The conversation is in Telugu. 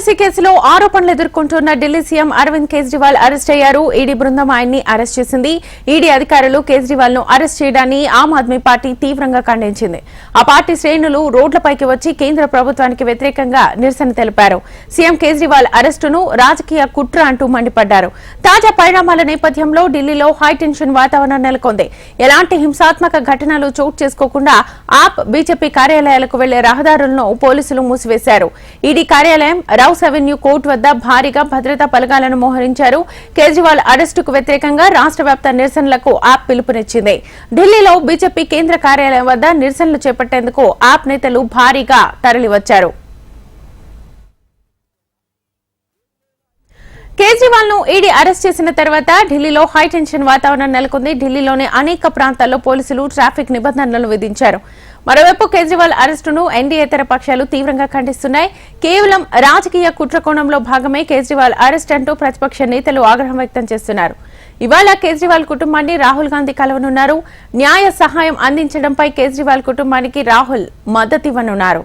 పైరసీ కేసులో ఆరోపణలు ఎదుర్కొంటున్న ఢిల్లీ సీఎం అరవింద్ కేజ్రీవాల్ అరెస్ట్ అయ్యారు. ఈడీ బృందం ఆయన్ని అరెస్ట్ చేసింది. ఈడీ అధికారులు కేజ్రీవాల్ ను అరెస్ట్ చేయడాన్ని ఆమ్ ఆద్మీ పార్టీ తీవ్రంగా ఖండించింది. ఆ పార్టీ శ్రేణులు రోడ్లపైకి వచ్చి కేంద్ర ప్రభుత్వానికి వ్యతిరేకంగా నిరసన తెలిపారు. సీఎం కేజ్రీవాల్ అరెస్టును రాజకీయ కుట్ర అంటూ మండిపడ్డారు. తాజా పరిణామాల నేపథ్యంలో ఢిల్లీలో హైటెన్షన్ వాతావరణం నెలకొంది. ఎలాంటి హింసాత్మక ఘటనలు చోటు చేసుకోకుండా ఆప్ బీజేపీ కార్యాలయాలకు వెళ్లే రహదారులను పోలీసులు మూసివేశారు. ఈడీ కార్యాలయం రౌస్ అవెన్యూ కోర్టు వద్ద భారీగా భద్రతా బలగాలను మోహరించారు. కేజ్రీవాల్ అరెస్టుకు వ్యతిరేకంగా రాష్ట్ర వ్యాప్త నిరసనలకు ఆప్ పిలుపునిచ్చింది. ఢిల్లీలో బీజేపీ కేంద్ర కార్యాలయం వద్ద నిరసనలు చేపట్టేందుకు ఆప్ నేతలు భారీగా తరలివచ్చారు. కేజ్రీవాల్ ను ఈడీ అరెస్ట్ చేసిన తర్వాత ఢిల్లీలో హైటెన్షన్ వాతావరణం నెలకొంది. ఢిల్లీలోని అనేక ప్రాంతాల్లో పోలీసులు ట్రాఫిక్ నిబంధనలను విధించారు. మరోవైపు కేజ్రీవాల్ అరెస్టును ఎన్డీయేతర పక్షాలు తీవ్రంగా ఖండిస్తున్నాయి. కేవలం రాజకీయ కుట్రకోణంలో భాగమే కేజ్రీవాల్ అరెస్ట్ అంటూ ప్రతిపక్ష నేతలు ఆగ్రహం వ్యక్తం చేస్తున్నారు. ఇవాళ కేజ్రీవాల్ కుటుంబాన్ని రాహుల్ గాంధీ కలవనున్నారు. న్యాయ సహాయం అందించడంపై కేజ్రీవాల్ కుటుంబానికి రాహుల్ మద్దతివ్వనున్నారు.